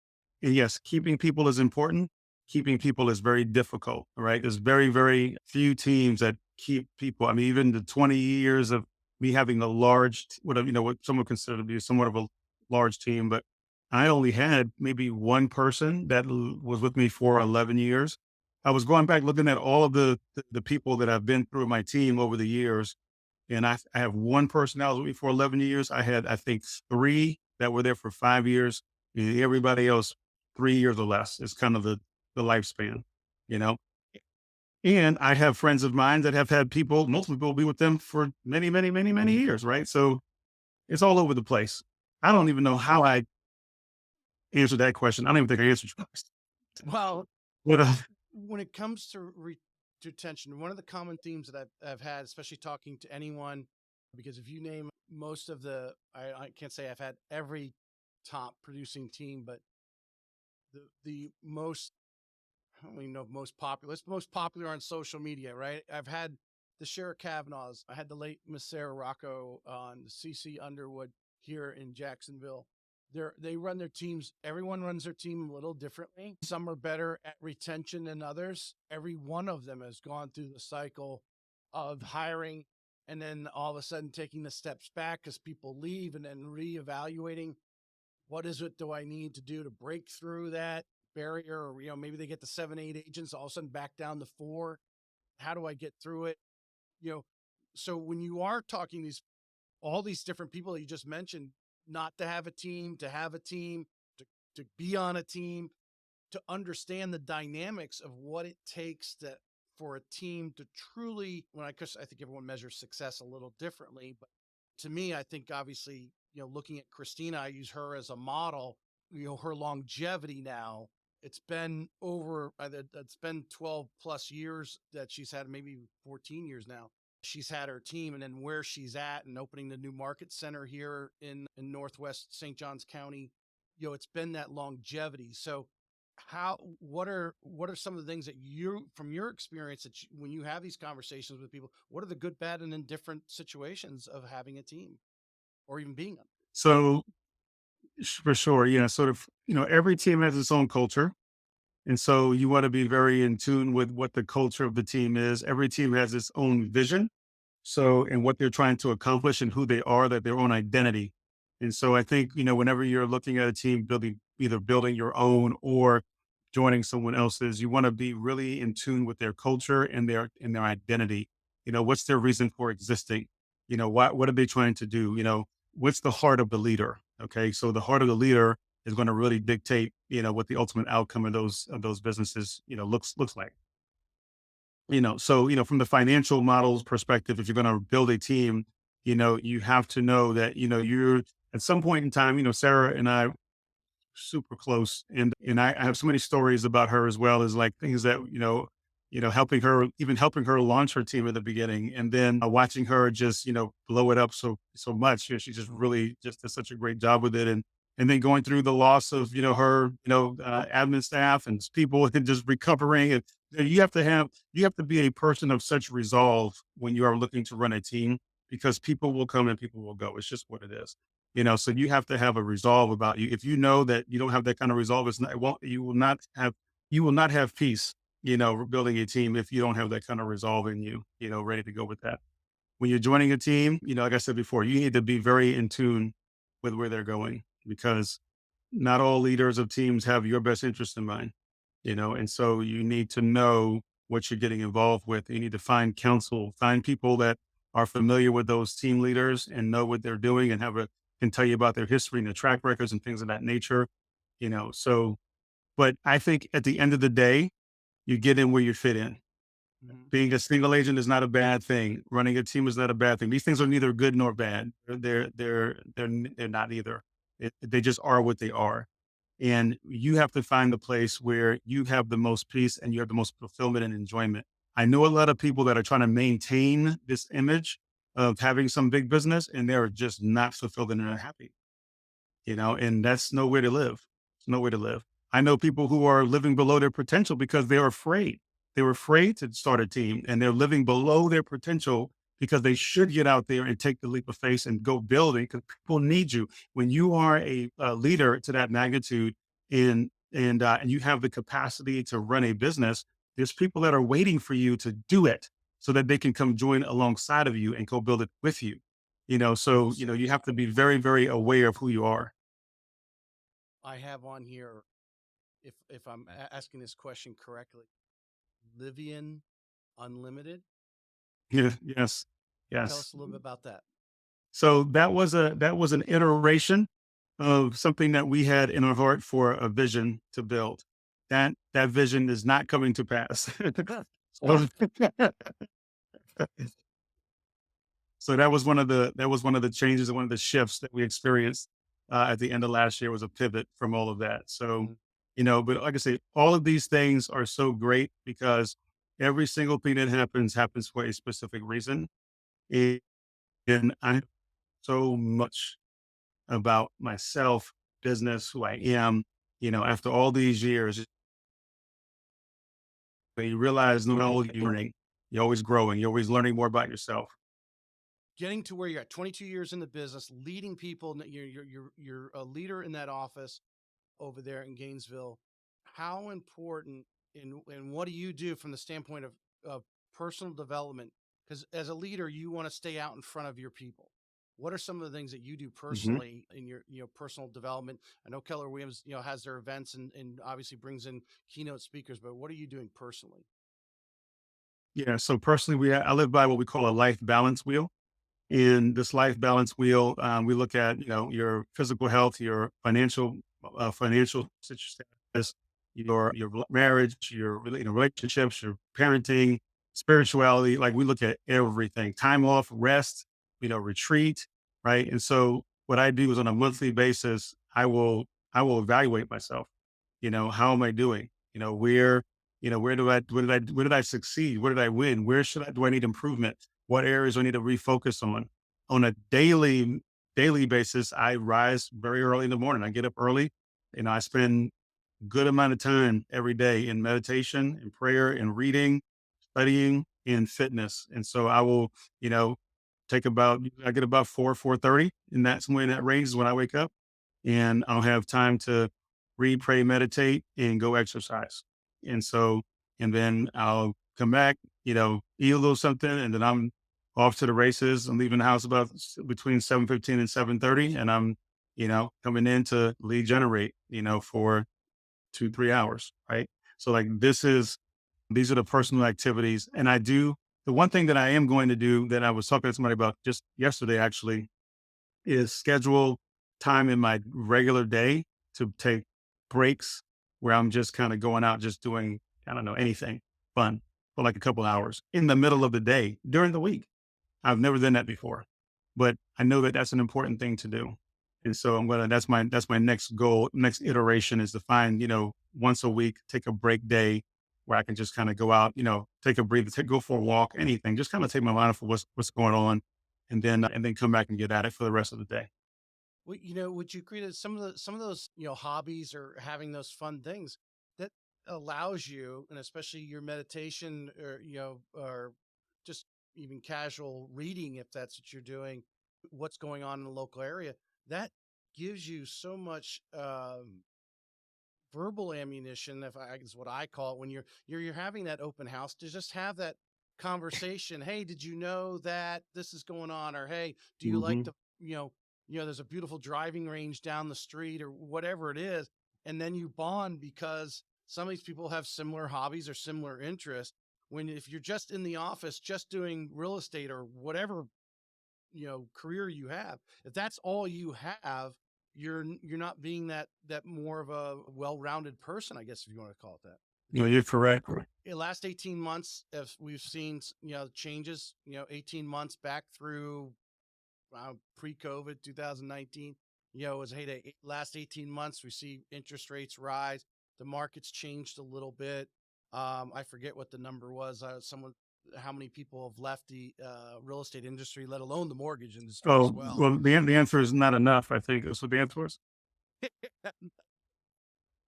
And yes, keeping people is important. Keeping people is very difficult, right? There's very, very few teams that keep people. I mean, even the 20 years of me having a large, what some would consider to be somewhat of a large team, but I only had maybe one person that was with me for 11 years. I was going back looking at all of the people that I've been through my team over the years, and I have one person that was with me for 11 years. I had, I think, three that were there for 5 years. And everybody else, 3 years or less is kind of the lifespan, you know? And I have friends of mine that have had multiple people be with them for many, many, many, many years, right? So it's all over the place. I don't even know how I answered that question. I don't even think I answered your question. Well, But, when it comes to retention, one of the common themes that I've had, especially talking to anyone, because if you name most of I can't say I've had every top producing team, but the most, I don't even know if most popular, it's most popular on social media, right? I've had the Sheriff Kavanaughs. I had the late Miss Sarah Rocco on the CC Underwood here in Jacksonville. They run their teams. Everyone runs their team a little differently. Some are better at retention than others. Every one of them has gone through the cycle of hiring and then all of a sudden taking the steps back because people leave and then reevaluating what is it do I need to do to break through that barrier? Or, maybe they get to 7, 8 agents, all of a sudden back down to 4. How do I get through it? You know, so when you are talking all these different people that you just mentioned, not to have a team, to have a team, to be on a team, to understand the dynamics of what it takes for a team to truly, cause I think everyone measures success a little differently, but to me, I think obviously, looking at Christina, I use her as a model, her longevity now, it's been 12 plus years that she's had, maybe 14 years now. She's had her team and then where she's at and opening the new market center here in Northwest St. Johns County, it's been that longevity. So what are some of the things that from your experience when you have these conversations with people, what are the good, bad, and indifferent situations of having a team or even being on? so for sure, sort of, every team has its own culture. And so you want to be very in tune with what the culture of the team is. Every team has its own vision. So, and what they're trying to accomplish and who they are, that their own identity. And so I think, whenever you're looking at a team building, either building your own or joining someone else's, you want to be really in tune with their culture and their identity. What's their reason for existing? What are they trying to do? What's the heart of the leader? Okay. So the heart of the leader is going to really dictate, what the ultimate outcome of those businesses, looks like. So from the financial models perspective, if you're going to build a team, you have to know that, you're at some point in time, Sarah and I super close, and I have so many stories about her as well as like things that helping her launch her team at the beginning, and then watching her just blow it up so much. She just really just does such a great job with it, and then going through the loss of her admin staff and people, and just recovering. And you have to be a person of such resolve when you are looking to run a team, because people will come and people will go. It's just what it is. So you have to have a resolve about you. If you know that you don't have that kind of resolve, it's not, it won't, you will not have peace, building a team if you don't have that kind of resolve in you, ready to go with that. When you're joining a team, like I said before, you need to be very in tune with where they're going, because not all leaders of teams have your best interest in mind, and so you need to know what you're getting involved with. You need to find counsel, find people that are familiar with those team leaders and know what they're doing, and can tell you about their history and their track records and things of that nature. So, but I think at the end of the day, you get in where you fit in. Mhm. Being a single agent is not a bad thing. Running a team is not a bad thing. These things are neither good nor bad. They're not either. They just are what they are. And you have to find the place where you have the most peace and you have the most fulfillment and enjoyment. I know a lot of people that are trying to maintain this image of having some big business, and they're just not fulfilled and not happy, and that's no way to live. It's no way to live. I know people who are living below their potential because they're afraid. They're afraid to start a team, and they're living below their potential because they should get out there and take the leap of faith and go building, because people need you. When you are a leader to that magnitude, and you have the capacity to run a business, there's people that are waiting for you to do it so that they can come join alongside of you and go build it with you. So So you have to be very, very aware of who you are. I have on here, if I'm asking this question correctly, Livian Unlimited. Yeah, yes, Tell yes. us a little bit about that. So that was an iteration of something that we had in our heart for a vision to build. That vision is not coming to pass. So, so that was one of the changes and one of the shifts that we experienced at the end of last year, was a pivot from all of that. So, Mhm. but like I say, all of these things are so great because every single thing that happens for a specific reason. And I so much about myself, business, who I am, after all these years, you realize not only you're learning, you're always growing, you're always learning more about yourself. Getting to where you're at, 22 years in the business, leading people, you're a leader in that office over there in Gainesville. How important, and what do you do from the standpoint of personal development? Because as a leader, you want to stay out in front of your people. What are some of the things that you do Mhm. personally in your personal development? I know Keller Williams has their events and obviously brings in keynote speakers, but what are you doing personally? Yeah. So personally, I live by what we call a life balance wheel. In this life balance wheel, we look at your physical health, your financial status, your marriage, your relationships, your parenting, spirituality. Like we look at everything: time off, rest, retreat, right? And so what I do is on a monthly basis, I will evaluate myself. How am I doing? Where did I succeed? Where did I win? Do I need improvement? What areas do I need to refocus on a daily basis? I rise very early in the morning. I get up early, and I spend good amount of time every day in meditation, in prayer, in reading, studying, in fitness. And so I will, you know, I get about 4:30, and that's when that range is when I wake up, and I'll have time to read, pray, meditate, and go exercise. And so, and then I'll come back, eat a little something, and then I'm off to the races. I'm leaving the house about between 7:15 and 7:30, and I'm, coming in to lead generate, for 2, 3 hours, right? So like these are the personal activities. And the one thing that I am going to do that I was talking to somebody about just yesterday actually is schedule time in my regular day to take breaks where I'm just kind of going out, just doing, I don't know, anything fun for like a couple hours in the middle of the day during the week. I've never done that before, but I know that that's an important thing to do. And so that's my next goal, next iteration is to find, once a week, take a break day where I can just kind of go out, take a breather, go for a walk, anything, just kind of take my mind off of what's going on and then come back and get at it for the rest of the day. Well, would you agree that some of those, hobbies or having those fun things that allows you, and especially your meditation or, or just even casual reading, if that's what you're doing, what's going on in the local area, that gives you so much verbal ammunition, if I is what I call it, when you're having that open house to just have that conversation. Hey, did you know that this is going on? Or hey, do you like Hmm. the there's a beautiful driving range down the street or whatever it is, and then you bond because some of these people have similar hobbies or similar interests. When if you're just in the office, just doing real estate or whatever career you have, if that's all you have, you're not being that more of a well-rounded person, I guess, if you want to call it that. You're correct. In the last 18 months, if we've seen changes, 18 months back through pre-COVID 2019, was hey, the last 18 months we see interest rates rise, the market's changed a little bit. I forget what the number was. Someone How many people have left the real estate industry, let alone the mortgage industry as Oh, well. well, the answer is not enough, I think. That's what the answer was.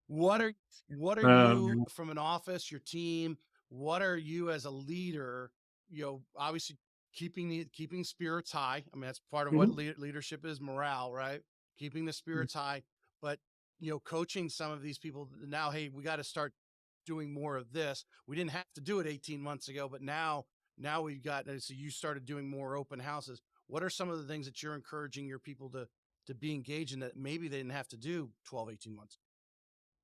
What are what are you Um, from an office, your team? What are you as a leader? Obviously keeping spirits high. I mean, that's part of what mhm. leadership is, morale, right? Keeping the spirits high, but coaching some of these people now. Hey, we got to start doing more of this. We didn't have to do it 18 months ago, but now we've got. So you started doing more open houses. What are some of the things that you're encouraging your people to be engaged in that maybe they didn't have to do 12, 18 months?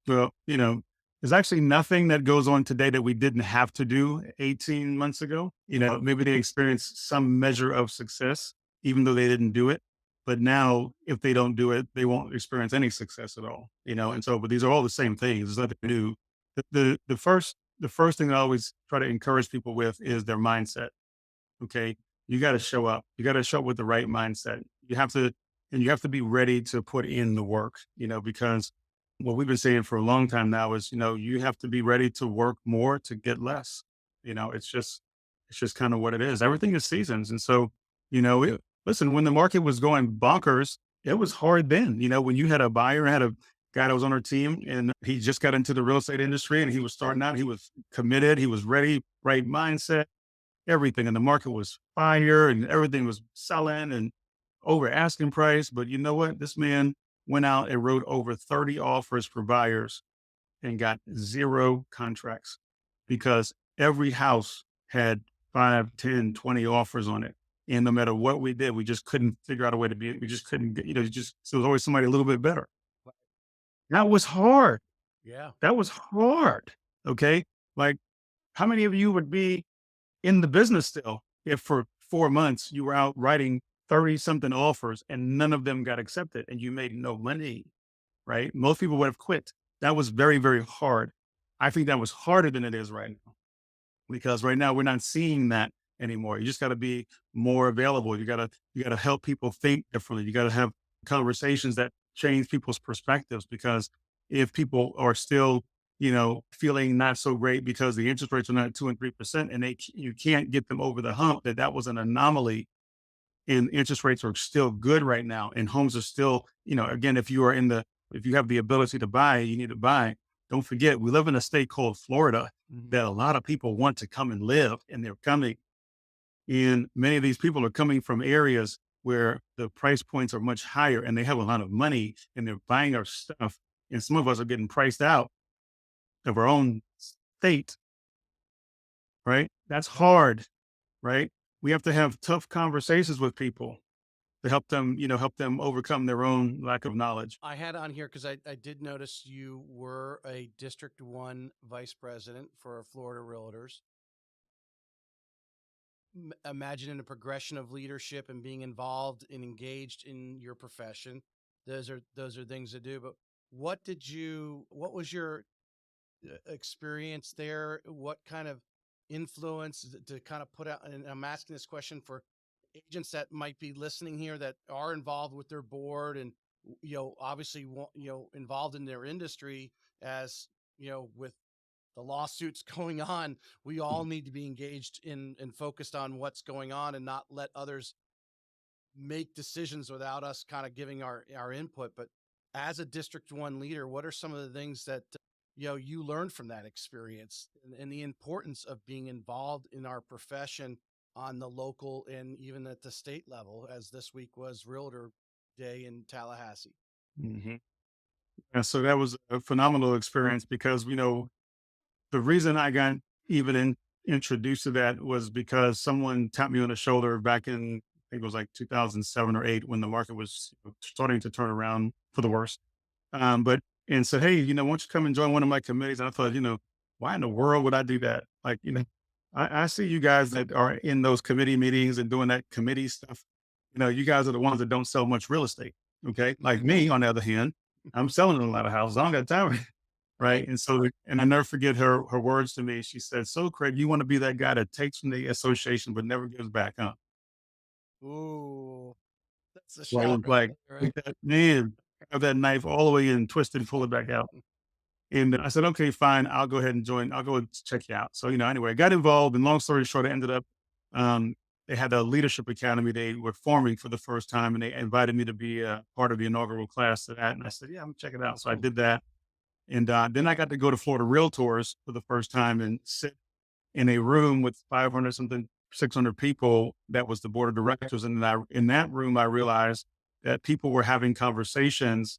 Well, there's actually nothing that goes on today that we didn't have to do 18 months ago. Maybe they experienced some measure of success, even though they didn't do it. But now, if they don't do it, they won't experience any success at all. Right. And so, but these are all the same things. There's nothing new. The first thing I always try to encourage people with is their mindset. Okay. You got to show up. You got to show up with the right mindset. You have to be ready to put in the work, because what we've been saying for a long time now is, you have to be ready to work more to get less. It's just kind of what it is. Everything is seasons. And so, listen, when the market was going bonkers, it was hard then, when you had a buyer, had a guy that was on our team and he just got into the real estate industry and he was starting out, he was committed, he was ready, right mindset, everything, and the market was fire and everything was selling and over asking price. But you know what? This man went out and wrote over 30 offers for buyers and got zero contracts because every house had 5, 10, 20 offers on it. And no matter what we did, we just couldn't figure out a way to we just couldn't get, just, so there was always somebody a little bit better. That was hard. Yeah. That was hard. Okay. Like, how many of you would be in the business still if for 4 months you were out writing 30 something offers and none of them got accepted and you made no money, right? Most people would have quit. That was very, very hard. I think that was harder than it is right now because right now we're not seeing that anymore. You just got to be more available. You got to help people think differently. You got to have conversations that change people's perspectives because if people are still, feeling not so great because the interest rates are not 2 and 3% and you can't get them over the hump that was an anomaly and interest rates are still good right now and homes are still, again, if you have the ability to buy, you need to buy. Don't forget, we live in a state called Florida Mhm. that a lot of people want to come and live and they're coming. And many of these people are coming from areas where the price points are much higher and they have a lot of money and they're buying our stuff. And some of us are getting priced out of our own state, right? That's Yep. hard, right? We have to have tough conversations with people to help them overcome their own lack of knowledge. I had on here because I did notice you were a District 1 vice president for Florida Realtors. Imagining a progression of leadership and being involved and engaged in your profession. Those are things to do. But what was your experience there? What kind of influence to kind of put out? And I'm asking this question for agents that might be listening here that are involved with their board and obviously involved in their industry as with the lawsuits going on. We all need to be engaged in and focused on what's going on and not let others make decisions without us kind of giving our input. But as a District 1 leader, what are some of the things that you learned from that experience, and the importance of being involved in our profession on the local and even at the state level, as this week was Realtor Day in Tallahassee? Mhm. And so that was a phenomenal experience because, the reason I got even introduced to that was because someone tapped me on the shoulder back in, I think it was like 2007 or 8, when the market was starting to turn around for the worst. But and said, "Hey, why don't you come and join one of my committees?" And I thought, why in the world would I do that? Like, I see you guys that are in those committee meetings and doing that committee stuff. You guys are the ones that don't sell much real estate. Okay. Like me, on the other hand, I'm selling a lot of houses. I don't got time. Right. And so, and I never forget her words to me. She said, "So Craig, you want to be that guy that takes from the association but never gives back, huh?" Ooh, that's a So I shot was right like, there, "Take that, man, have that knife all the way in, twist it, pull it back out." right? And I said, "Okay, fine. I'll go ahead and join. I'll go and check you out." So, anyway, I got involved. And long story short, I ended up, um, they had a leadership academy they were forming for the first time. And they invited me to be a part of the inaugural class to that. And I said, "Yeah, I'm gonna check it Oh, out." So I cool. did that. And then I got to go to Florida Realtors for the first time and sit in a room with 500 something, 600 people. That was the board of directors. And in that room, I realized that people were having conversations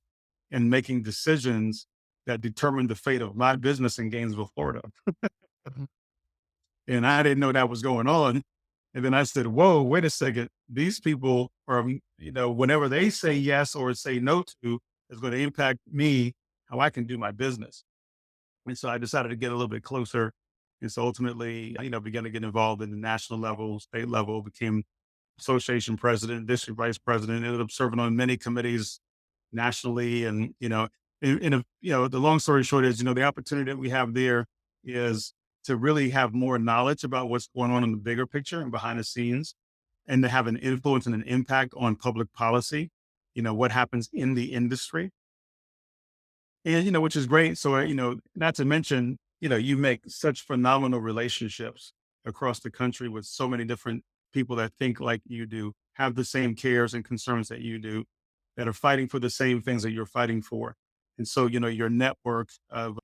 and making decisions that determined the fate of my business in Gainesville, Florida. Mhm. And I didn't know that was going on. And then I said, "Whoa, wait a second. These people are, whenever they say yes or say no to, is going to impact me, how I can do my business." And so I decided to get a little bit closer. And so ultimately, began to get involved in the national level, state level, became association president, district vice president, ended up serving on many committees nationally. And, the long story short is, the opportunity that we have there is to really have more knowledge about what's going on in the bigger picture and behind the scenes, and to have an influence and an impact on public policy, what happens in the industry. And, which is great. So, not to mention, you make such phenomenal relationships across the country with so many different people that think like you do, have the same cares and concerns that you do, that are fighting for the same things that you're fighting for. And so, your network of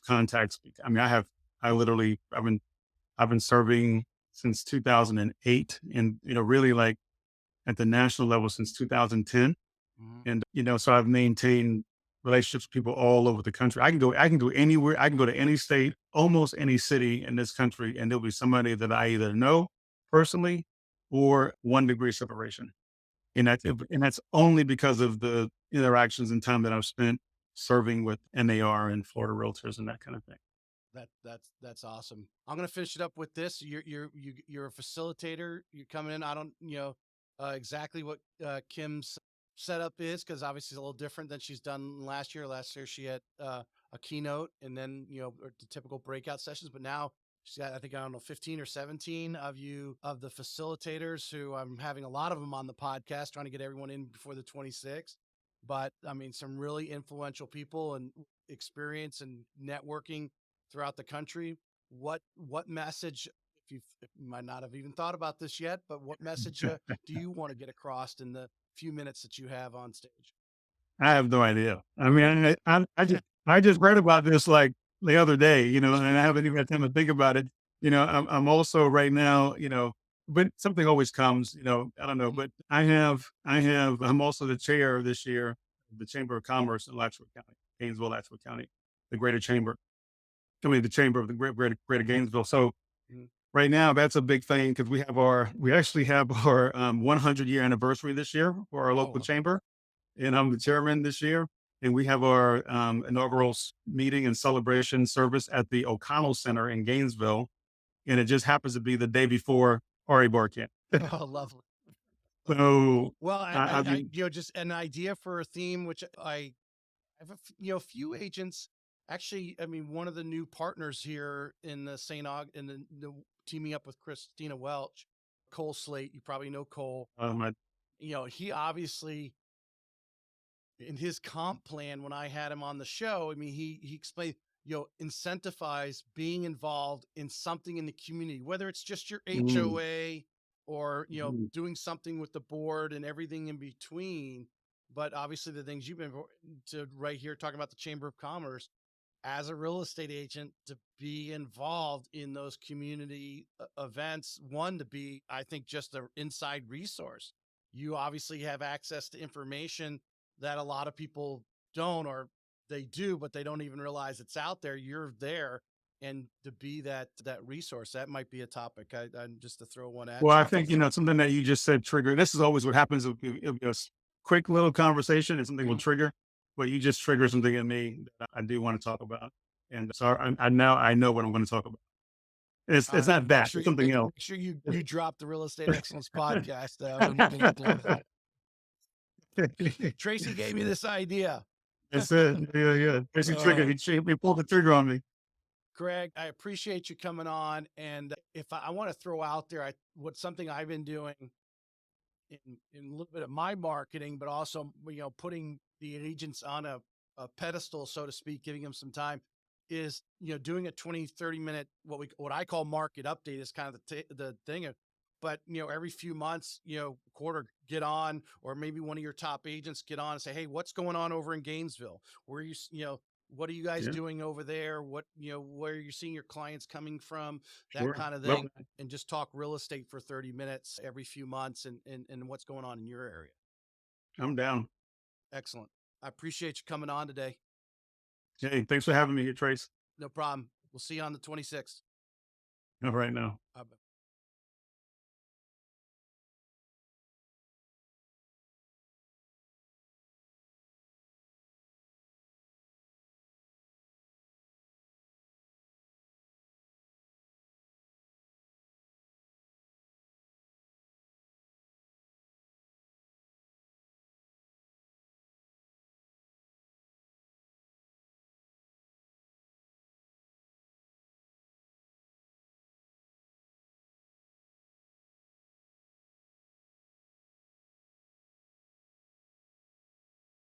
contacts. I mean, I've been serving since 2008, and, really, like, at the national level since 2010. Mhm. And, so I've maintained relationships with people all over the country. I can go anywhere. I can go to any state, almost any city in this country, and there'll be somebody that I either know personally or 1 degree separation. And that's only because of the interactions and time that I've spent serving with NAR and Florida Realtors and that kind of thing. That's awesome. I'm gonna finish it up with this. You're a facilitator. You're coming in. I don't exactly what Kim's setup is, because obviously it's a little different than she's done last year. Last year she had a keynote and then the typical breakout sessions. But now she's got, I think, I don't know, 15 or 17 of the facilitators, who I'm having a lot of them on the podcast, trying to get everyone in before the 26th. But I mean, some really influential people and experience and networking throughout the country. What message, if you might not have even thought about this yet, but what message do you want to get across in the few minutes that you have on stage? I have no idea. I mean, I just read about this like the other day, and I haven't even had time to think about it. I'm also right now, but something always comes, I don't know, Mhm. but I'm also the chair this year of the Chamber of Commerce in Alachua County, Gainesville, Alachua County, the Greater Chamber. I mean, the Chamber of the Greater Gainesville. So, Mhm. Right now, that's a big thing because we actually have our 100-year anniversary this year for our local Oh, chamber, and I'm the chairman this year. And we have our inaugural meeting and celebration service at the O'Connell Center in Gainesville, and it just happens to be the day before Ari Bar Camp. oh, lovely. So Well, I mean, just an idea for a theme, which I have a few agents. Actually, I mean, one of the new partners here in the St. Aug in the teaming up with Christina Welch, Cole Slate. You probably know Cole. I, He obviously in his comp plan when I had him on the show, I mean, he explained, incentivize being involved in something in the community, whether it's just your mm, HOA or, mm. doing something with the board and everything in between. But obviously the things you've been to right here talking about the Chamber of Commerce as a real estate agent to be involved in those community events. One, to be, I think, just an inside resource. You obviously have access to information that a lot of people don't, or they do, but they don't even realize it's out there. You're there. And to be that resource, that might be a topic. I'm just to throw one at Well, I you. think something that you just said trigger. This is always what happens if a quick little conversation and something will Mhm. trigger, but you just trigger something in me that I do want to talk about, and so I now I know what I'm going to talk about. It's not Make that. sure It's something else. make sure you drop the Real Estate Excellence podcast when you upload that. Tracy gave me this idea. It's it. Yeah, yeah. It's a trigger. Uh, He pulled the trigger on me. Greg, I appreciate you coming on. And if I want to throw out there, what something I've been doing in a little bit of my marketing, but also putting the agents on a pedestal, so to speak, giving them some time, is doing a 20-30 minute what I call market update is kind of the thing of, but every few months, quarter, get on, or maybe one of your top agents get on and say, hey, what's going on over in Gainesville? Where what are you guys Yeah, doing over there? What where are you seeing your clients coming from? That sure. kind of Love thing, that. and just talk real estate for 30 minutes every few months, and what's going on in your area. I'm down. Excellent. I appreciate you coming on today. Hey, thanks for having me here, Trace. No problem. We'll see you on the 26th. All right now. Bye.